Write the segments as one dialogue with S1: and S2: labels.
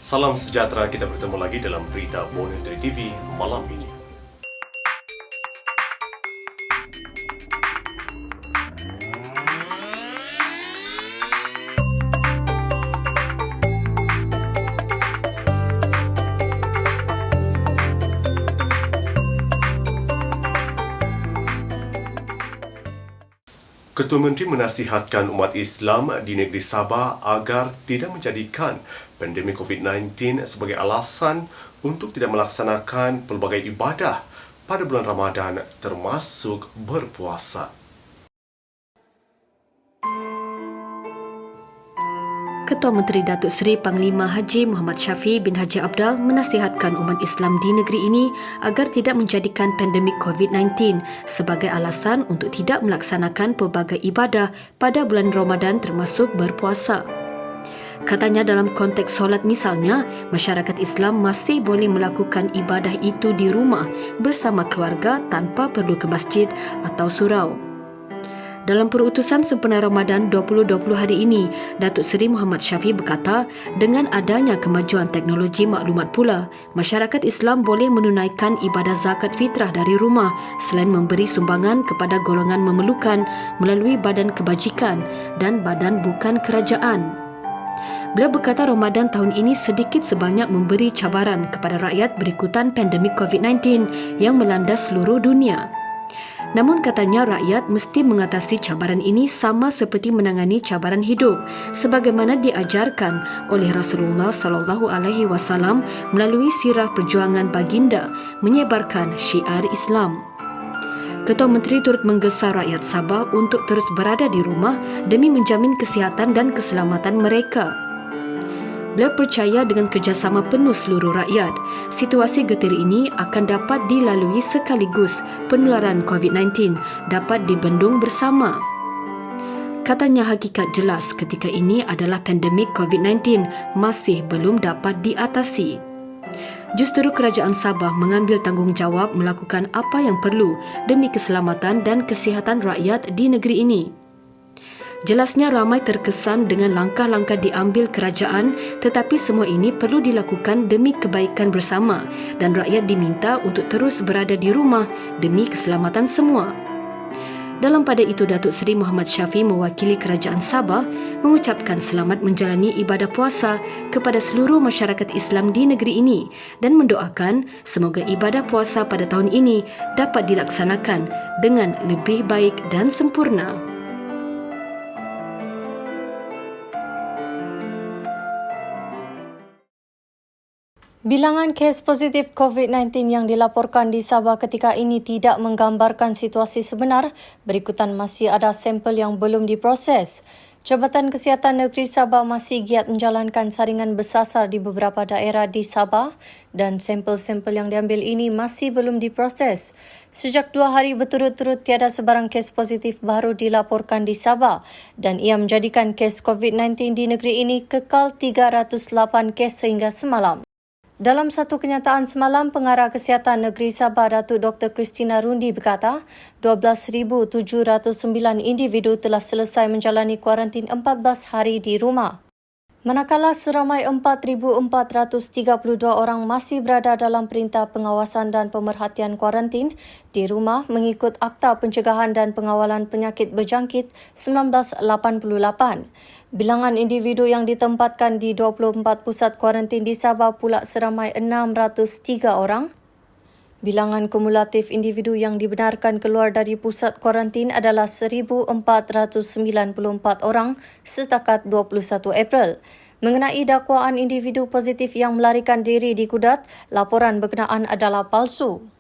S1: Salam sejahtera, kita bertemu lagi dalam berita Bonus dari TV malam ini. Ketua Menteri menasihatkan umat Islam di negeri Sabah agar tidak menjadikan pandemik COVID-19 sebagai alasan untuk tidak melaksanakan pelbagai ibadah pada bulan Ramadan termasuk berpuasa.
S2: Ketua Menteri Datuk Seri Panglima Haji Muhammad Shafie bin Haji Abdal menasihatkan umat Islam di negeri ini agar tidak menjadikan pandemik COVID-19 sebagai alasan untuk tidak melaksanakan pelbagai ibadah pada bulan Ramadan termasuk berpuasa. Katanya dalam konteks solat misalnya, masyarakat Islam masih boleh melakukan ibadah itu di rumah bersama keluarga tanpa perlu ke masjid atau surau. Dalam perutusan sempena Ramadan 2020 hari ini, Datuk Seri Muhammad Shafie berkata, dengan adanya kemajuan teknologi maklumat pula, masyarakat Islam boleh menunaikan ibadah zakat fitrah dari rumah selain memberi sumbangan kepada golongan memerlukan melalui badan kebajikan dan badan bukan kerajaan. Beliau berkata Ramadan tahun ini sedikit sebanyak memberi cabaran kepada rakyat berikutan pandemik COVID-19 yang melanda seluruh dunia. Namun katanya rakyat mesti mengatasi cabaran ini sama seperti menangani cabaran hidup sebagaimana diajarkan oleh Rasulullah SAW melalui sirah perjuangan baginda menyebarkan syiar Islam. Ketua Menteri turut menggesa rakyat Sabah untuk terus berada di rumah demi menjamin kesihatan dan keselamatan mereka. Beliau percaya dengan kerjasama penuh seluruh rakyat, situasi getir ini akan dapat dilalui sekaligus penularan COVID-19 dapat dibendung bersama. Katanya hakikat jelas ketika ini adalah pandemik COVID-19 masih belum dapat diatasi. Justru kerajaan Sabah mengambil tanggungjawab melakukan apa yang perlu demi keselamatan dan kesihatan rakyat di negeri ini. Jelasnya ramai terkesan dengan langkah-langkah diambil kerajaan tetapi semua ini perlu dilakukan demi kebaikan bersama dan rakyat diminta untuk terus berada di rumah demi keselamatan semua. Dalam pada itu, Datuk Seri Muhammad Shafie mewakili kerajaan Sabah mengucapkan selamat menjalani ibadah puasa kepada seluruh masyarakat Islam di negeri ini dan mendoakan semoga ibadah puasa pada tahun ini dapat dilaksanakan dengan lebih baik dan sempurna.
S3: Bilangan kes positif COVID-19 yang dilaporkan di Sabah ketika ini tidak menggambarkan situasi sebenar, berikutan masih ada sampel yang belum diproses. Jabatan Kesihatan Negeri Sabah masih giat menjalankan saringan bersasar di beberapa daerah di Sabah dan sampel-sampel yang diambil ini masih belum diproses. Sejak 2 hari berturut-turut tiada sebarang kes positif baru dilaporkan di Sabah dan ia menjadikan kes COVID-19 di negeri ini kekal 308 kes sehingga semalam. Dalam satu kenyataan semalam, Pengarah Kesihatan Negeri Sabah Datuk Dr. Christina Rundi berkata, 12,709 individu telah selesai menjalani kuarantin 14 hari di rumah. Manakala seramai 4,432 orang masih berada dalam perintah pengawasan dan pemerhatian kuarantin di rumah mengikut Akta Pencegahan dan Pengawalan Penyakit Berjangkit 1988. Bilangan individu yang ditempatkan di 24 pusat kuarantin di Sabah pula seramai 603 orang. Bilangan kumulatif individu yang dibenarkan keluar dari pusat kuarantin adalah 1,494 orang setakat 21 April. Mengenai dakwaan individu positif yang melarikan diri di Kudat, laporan berkenaan adalah palsu.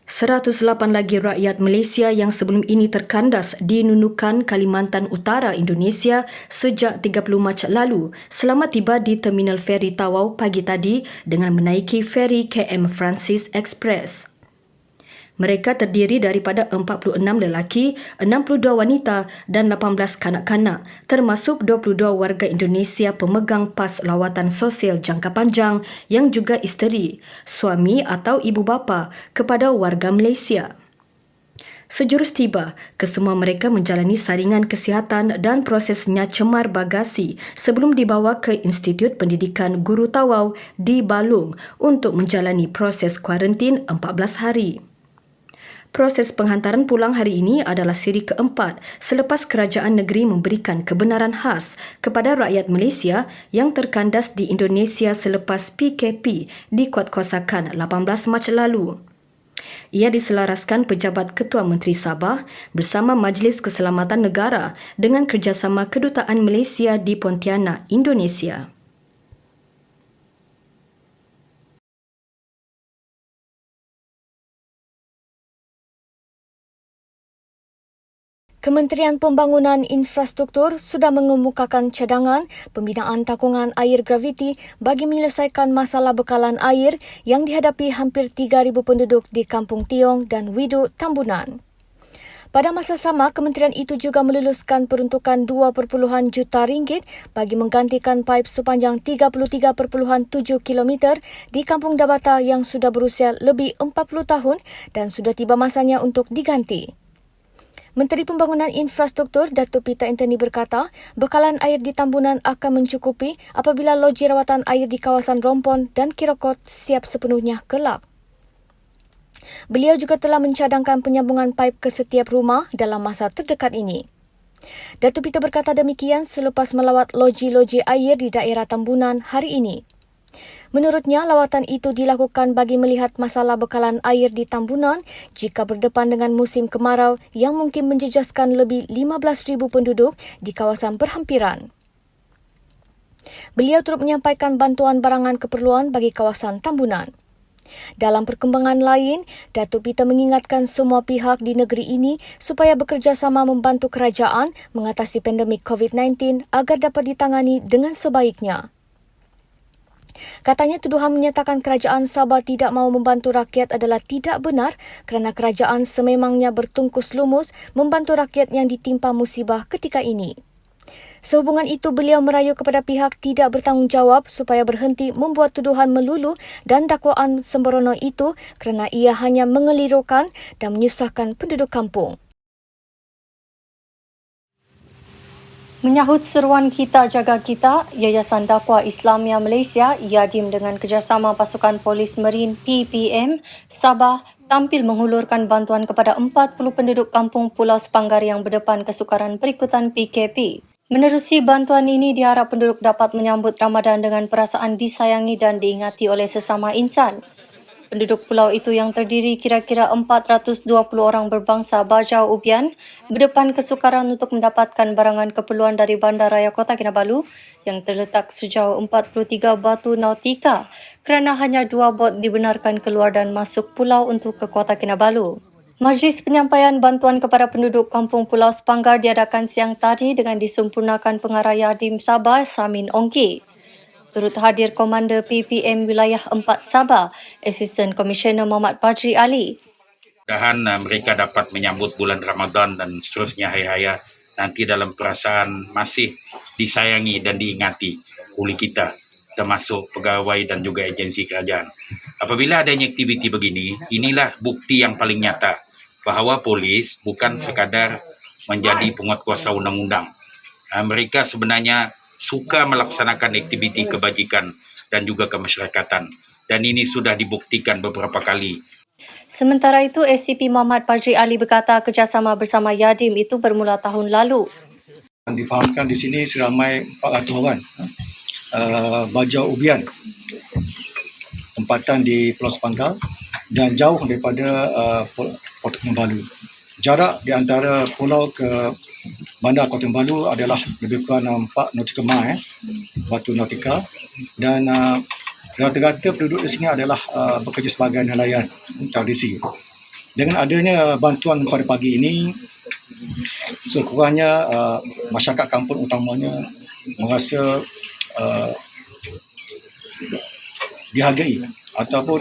S2: Seratus 108 lagi rakyat Malaysia yang sebelum ini terkandas di Nunukan, Kalimantan Utara, Indonesia sejak 30 Mac lalu selamat tiba di Terminal Feri Tawau pagi tadi dengan menaiki feri KM Francis Express. Mereka terdiri daripada 46 lelaki, 62 wanita dan 18 kanak-kanak, termasuk 22 warga Indonesia pemegang pas lawatan sosial jangka panjang yang juga isteri, suami atau ibu bapa kepada warga Malaysia. Sejurus tiba, kesemua mereka menjalani saringan kesihatan dan prosesnya cemar bagasi sebelum dibawa ke Institut Pendidikan Guru Tawau di Balung untuk menjalani proses kuarantin 14 hari. Proses penghantaran pulang hari ini adalah siri keempat selepas kerajaan negeri memberikan kebenaran khas kepada rakyat Malaysia yang terkandas di Indonesia selepas PKP dikuatkuasakan 18 Mac lalu. Ia diselaraskan Pejabat Ketua Menteri Sabah bersama Majlis Keselamatan Negara dengan kerjasama Kedutaan Malaysia di Pontianak, Indonesia.
S3: Kementerian Pembangunan Infrastruktur sudah mengemukakan cadangan pembinaan takungan air graviti bagi menyelesaikan masalah bekalan air yang dihadapi hampir 3,000 penduduk di Kampung Tiong dan Widu Tambunan. Pada masa sama, kementerian itu juga meluluskan peruntukan 2 juta ringgit bagi menggantikan paip sepanjang 33.7 km di Kampung Dabata yang sudah berusia lebih 40 tahun dan sudah tiba masanya untuk diganti. Menteri Pembangunan Infrastruktur Datuk Peter Anthony berkata, bekalan air di Tambunan akan mencukupi apabila loji rawatan air di kawasan Rompon dan Kirokot siap sepenuhnya kelak. Beliau juga telah mencadangkan penyambungan paip ke setiap rumah dalam masa terdekat ini. Datuk Peter berkata demikian selepas melawat loji-loji air di daerah Tambunan hari ini. Menurutnya, lawatan itu dilakukan bagi melihat masalah bekalan air di Tambunan jika berdepan dengan musim kemarau yang mungkin menjejaskan lebih 15,000 penduduk di kawasan berhampiran. Beliau turut menyampaikan bantuan barangan keperluan bagi kawasan Tambunan. Dalam perkembangan lain, Datuk Peter mengingatkan semua pihak di negeri ini supaya bekerjasama membantu kerajaan mengatasi pandemik COVID-19 agar dapat ditangani dengan sebaiknya. Katanya tuduhan menyatakan kerajaan Sabah tidak mahu membantu rakyat adalah tidak benar kerana kerajaan sememangnya bertungkus lumus membantu rakyat yang ditimpa musibah ketika ini. Sehubungan itu, beliau merayu kepada pihak tidak bertanggungjawab supaya berhenti membuat tuduhan melulu dan dakwaan sembrono itu kerana ia hanya mengelirukan dan menyusahkan penduduk kampung. Menyahut seruan Kita Jaga Kita, Yayasan Dakwah Islamia Malaysia, YADIM dengan kerjasama Pasukan Polis Marin PPM Sabah tampil menghulurkan bantuan kepada 40 penduduk kampung Pulau Sepanggar yang berdepan kesukaran berikutan PKP. Menerusi bantuan ini, diharap penduduk dapat menyambut Ramadan dengan perasaan disayangi dan diingati oleh sesama insan. Penduduk pulau itu yang terdiri kira-kira 420 orang berbangsa Bajau Ubian berdepan kesukaran untuk mendapatkan barangan keperluan dari Bandaraya Kota Kinabalu yang terletak sejauh 43 batu nautika kerana hanya 2 bot dibenarkan keluar dan masuk pulau untuk ke Kota Kinabalu. Majlis penyampaian bantuan kepada penduduk Kampung Pulau Sepanggar diadakan siang tadi dengan disempurnakan pengarah YADIM Sabah Samin Ongki. Turut hadir Komander PPM Wilayah 4 Sabah, Assistant Commissioner Muhammad Badri Ali.
S4: Mudah-mudahan mereka dapat menyambut bulan Ramadan dan seterusnya hari raya nanti dalam perasaan masih disayangi dan diingati oleh kita, termasuk pegawai dan juga agensi kerajaan. Apabila adanya aktiviti begini, inilah bukti yang paling nyata bahawa polis bukan sekadar menjadi penguatkuasa undang-undang. Mereka sebenarnya suka melaksanakan aktiviti kebajikan dan juga kemasyarakatan. Dan ini sudah dibuktikan beberapa kali.
S3: Sementara itu, SCP Muhammad Badri Ali berkata kerjasama bersama YADIM itu bermula tahun lalu.
S5: Difahamkan di sini seramai 400 orang Bajau Ubian tempatan di Pulau Sepanggar dan jauh daripada Kota Kinabalu. Jarak di antara pulau ke bandar Kota Kinabalu adalah lebih kurang 4 nautical mile, batu nautika, dan rata-rata penduduk di sini adalah bekerja sebagai nelayan tradisi. Dengan adanya bantuan pada pagi ini, sekurangnya masyarakat kampung utamanya merasa dihargai ataupun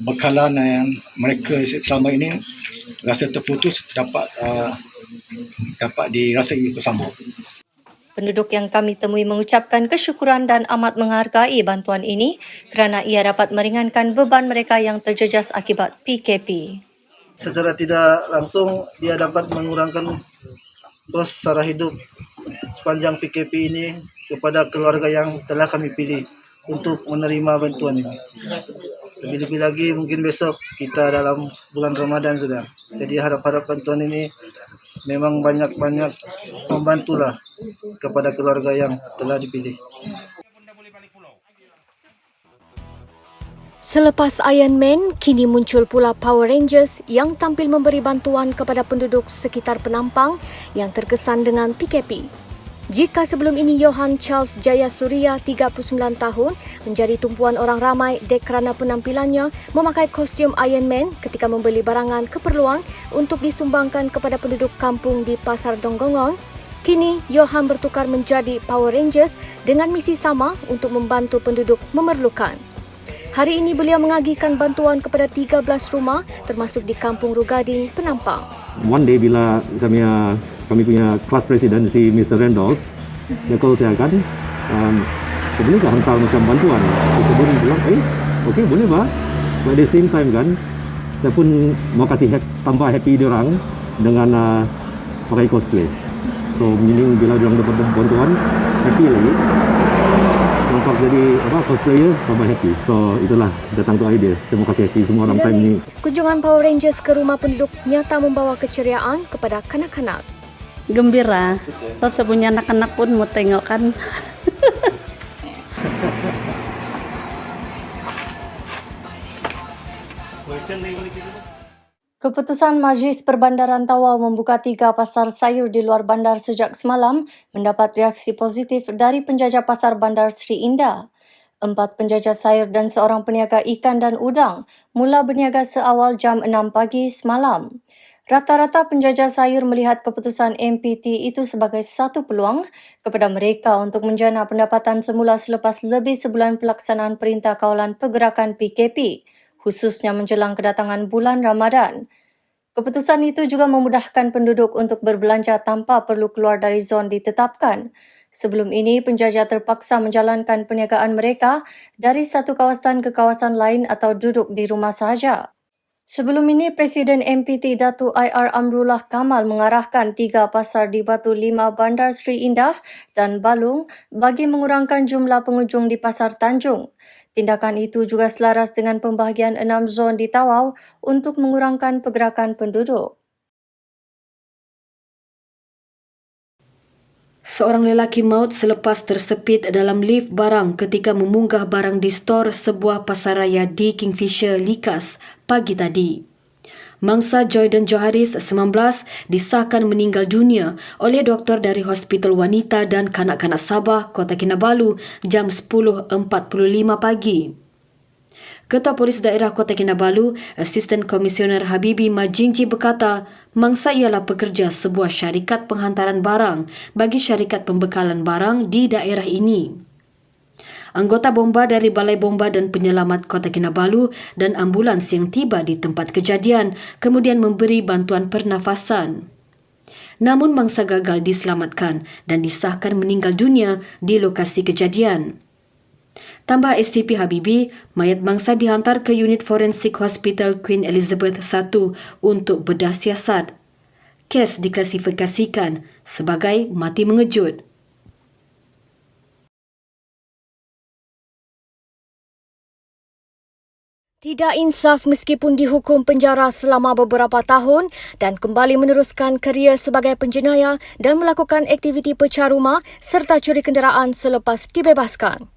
S5: bekalan yang mereka selama ini rasa terputus dapat dirasai bersama.
S3: Penduduk yang kami temui mengucapkan kesyukuran dan amat menghargai bantuan ini kerana ia dapat meringankan beban mereka yang terjejas akibat PKP.
S6: secara tidak langsung dia dapat mengurangkan kos sara hidup sepanjang PKP ini kepada keluarga yang telah kami pilih untuk menerima bantuan ini. Lebih-lebih lagi mungkin besok kita dalam bulan Ramadan sudah. Jadi harap-harap bantuan ini memang banyak-banyak membantulah kepada keluarga yang telah dipilih.
S3: Selepas Iron Man, kini muncul pula Power Rangers yang tampil memberi bantuan kepada penduduk sekitar Penampang yang terkesan dengan PKP. Jika sebelum ini Johan Charles Jayasuriya, 39 tahun, menjadi tumpuan orang ramai dek kerana penampilannya memakai kostum Iron Man ketika membeli barangan keperluan untuk disumbangkan kepada penduduk kampung di Pasar Donggongon, kini Johan bertukar menjadi Power Rangers dengan misi sama untuk membantu penduduk memerlukan. Hari ini beliau mengagihkan bantuan kepada 13 rumah termasuk di Kampung Rugading, Penampang.
S7: One day bila kami punya kelas presiden si Mr. Randolph, dia call saya kan, boleh tak hantar macam bantuan? Saya pun bilang, okey boleh Pak. But at the same time kan, saya pun mau kasih tambah happy diorang dengan pakai cosplay. So meaning bila diorang dapat bantuan, happy lagi. Nampak jadi cosplayer tambah happy. So itulah datang tu idea. Terima kasih happy semua orang time ni.
S3: Kunjungan Power Rangers ke rumah penduduk nyata membawa keceriaan kepada kanak-kanak.
S8: Gembira. Sebab saya punya anak-anak pun mau tengok kan.
S3: Keputusan Majlis Perbandaran Tawau membuka 3 pasar sayur di luar bandar sejak semalam mendapat reaksi positif dari penjajah pasar bandar Sri Indah. 4 penjajah sayur dan seorang peniaga ikan dan udang mula berniaga seawal jam 6 pagi semalam. Rata-rata penjajah sayur melihat keputusan MPT itu sebagai satu peluang kepada mereka untuk menjana pendapatan semula selepas lebih sebulan pelaksanaan Perintah Kawalan Pergerakan PKP. Khususnya menjelang kedatangan bulan Ramadan. Keputusan itu juga memudahkan penduduk untuk berbelanja tanpa perlu keluar dari zon ditetapkan. Sebelum ini, penjajah terpaksa menjalankan perniagaan mereka dari satu kawasan ke kawasan lain atau duduk di rumah sahaja. Sebelum ini, Presiden MPT Datuk IR Amrullah Kamal mengarahkan 3 pasar di Batu 5 Bandar Sri Indah dan Balung bagi mengurangkan jumlah pengunjung di Pasar Tanjung. Tindakan itu juga selaras dengan pembahagian 6 zon di Tawau untuk mengurangkan pergerakan penduduk.
S2: Seorang lelaki maut selepas tersepit dalam lift barang ketika memunggah barang di stor sebuah pasaraya di Kingfisher, Likas pagi tadi. Mangsa Joyden Joharis, 19, disahkan meninggal dunia oleh doktor dari Hospital Wanita dan Kanak-Kanak Sabah, Kota Kinabalu jam 10.45 pagi. Ketua Polis Daerah Kota Kinabalu, Asisten Komisioner Habibi Majinji berkata, mangsa ialah pekerja sebuah syarikat penghantaran barang bagi syarikat pembekalan barang di daerah ini. Anggota bomba dari Balai Bomba dan Penyelamat Kota Kinabalu dan ambulans yang tiba di tempat kejadian kemudian memberi bantuan pernafasan. Namun mangsa gagal diselamatkan dan disahkan meninggal dunia di lokasi kejadian. Tambah STP Habibi, mayat mangsa dihantar ke unit forensik Hospital Queen Elizabeth I untuk bedah siasat. Kes diklasifikasikan sebagai mati mengejut.
S3: Tidak insaf meskipun dihukum penjara selama beberapa tahun dan kembali meneruskan kerjaya sebagai penjenayah dan melakukan aktiviti pecah rumah serta curi kenderaan selepas dibebaskan.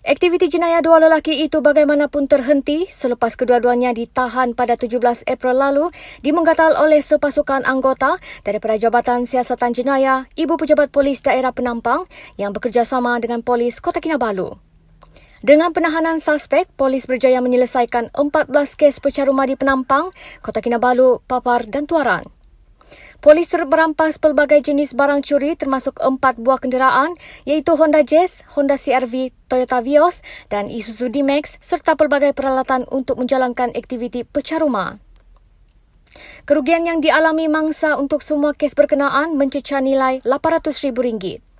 S3: Aktiviti jenayah 2 lelaki itu bagaimanapun terhenti selepas kedua-duanya ditahan pada 17 April lalu dimenggatal oleh sepasukan anggota daripada Jabatan Siasatan Jenayah Ibu Pejabat Polis Daerah Penampang yang bekerjasama dengan Polis Kota Kinabalu. Dengan penahanan suspek, polis berjaya menyelesaikan 14 kes pecah rumah di Penampang, Kota Kinabalu, Papar dan Tuaran. Polis turut merampas pelbagai jenis barang curi termasuk 4 buah kenderaan iaitu Honda Jazz, Honda CR-V, Toyota Vios dan Isuzu D-Max serta pelbagai peralatan untuk menjalankan aktiviti pecah rumah. Kerugian yang dialami mangsa untuk semua kes berkenaan mencecah nilai RM800,000.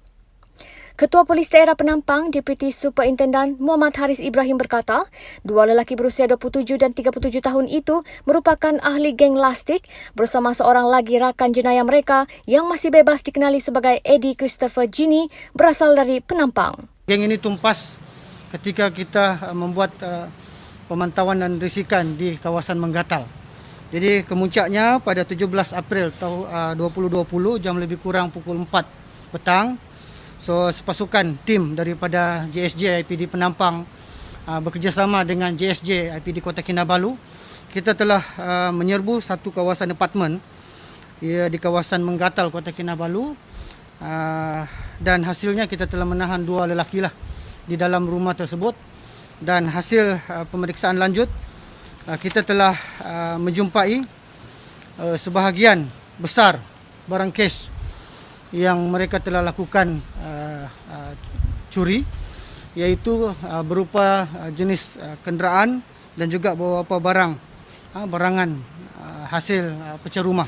S2: Ketua Polis Daerah Penampang, Deputi Superintendan Muhammad Haris Ibrahim berkata, dua lelaki berusia 27 dan 37 tahun itu merupakan ahli geng lastik bersama seorang lagi rakan jenayah mereka yang masih bebas dikenali sebagai Eddie Christopher Gini berasal dari Penampang.
S9: Geng ini tumpas ketika kita membuat pemantauan dan risikan di kawasan Menggatal. Jadi kemuncaknya pada 17 April tahun 2020 jam lebih kurang pukul 4 petang. So sepasukan tim daripada JSJ IPD Penampang bekerjasama dengan JSJ IPD Kota Kinabalu, kita telah menyerbu satu kawasan apartmen di kawasan Menggatal Kota Kinabalu, dan hasilnya kita telah menahan dua lelaki lah di dalam rumah tersebut, dan hasil pemeriksaan lanjut kita telah menjumpai sebahagian besar barang cash yang mereka telah lakukan curi, iaitu berupa jenis kenderaan dan juga beberapa barangan hasil pecah rumah.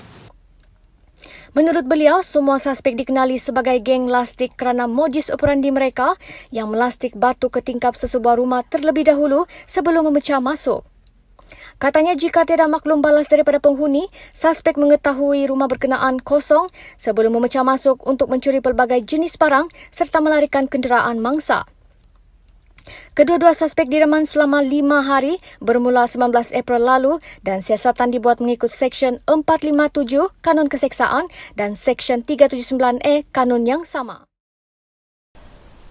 S2: Menurut beliau, semua suspek dikenali sebagai geng lastik kerana modus operandi mereka yang melastik batu ke tingkap sesebuah rumah terlebih dahulu sebelum memecah masuk. Katanya jika tiada maklum balas daripada penghuni, suspek mengetahui rumah berkenaan kosong sebelum memecah masuk untuk mencuri pelbagai jenis barang serta melarikan kenderaan mangsa. Kedua-dua suspek direman selama 5 hari bermula 19 April lalu dan siasatan dibuat mengikut Seksyen 457 Kanun Keseksaan dan Seksyen 379A Kanun yang sama.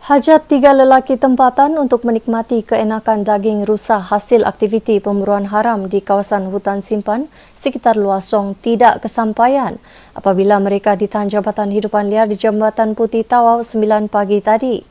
S3: Hajat 3 lelaki tempatan untuk menikmati keenakan daging rusa hasil aktiviti pemburuan haram di kawasan hutan simpan sekitar Luasong tidak kesampaian apabila mereka ditahan Jabatan Hidupan Liar di Jambatan Putih Tawau 9 pagi tadi.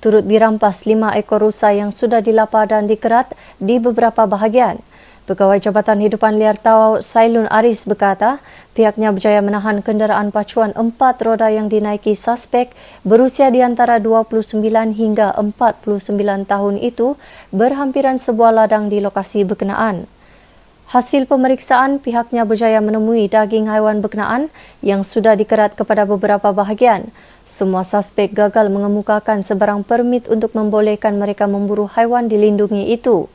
S3: Turut dirampas 5 ekor rusa yang sudah dilapa dan dikerat di beberapa bahagian. Pegawai Jabatan Hidupan Liar Tawau Sailun Aris berkata, pihaknya berjaya menahan kenderaan pacuan 4 roda yang dinaiki suspek berusia di antara 29 hingga 49 tahun itu berhampiran sebuah ladang di lokasi berkenaan. Hasil pemeriksaan, pihaknya berjaya menemui daging haiwan berkenaan yang sudah dikerat kepada beberapa bahagian. Semua suspek gagal mengemukakan sebarang permit untuk membolehkan mereka memburu haiwan dilindungi itu.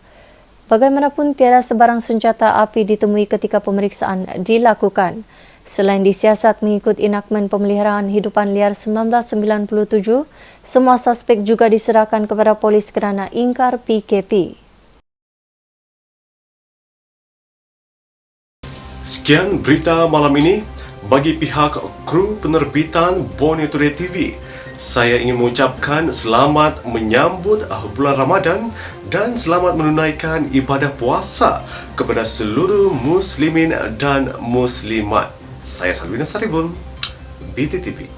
S3: Bagaimanapun, tiada sebarang senjata api ditemui ketika pemeriksaan dilakukan. Selain disiasat mengikut Enakmen Pemeliharaan Hidupan Liar 1997, semua suspek juga diserahkan kepada polis kerana ingkar PKP.
S1: Sekian berita malam ini. Bagi pihak kru penerbitan Borneo Today TV, saya ingin mengucapkan selamat menyambut bulan Ramadan dan selamat menunaikan ibadah puasa kepada seluruh muslimin dan muslimat. Saya Salwina Saribun, BTTV.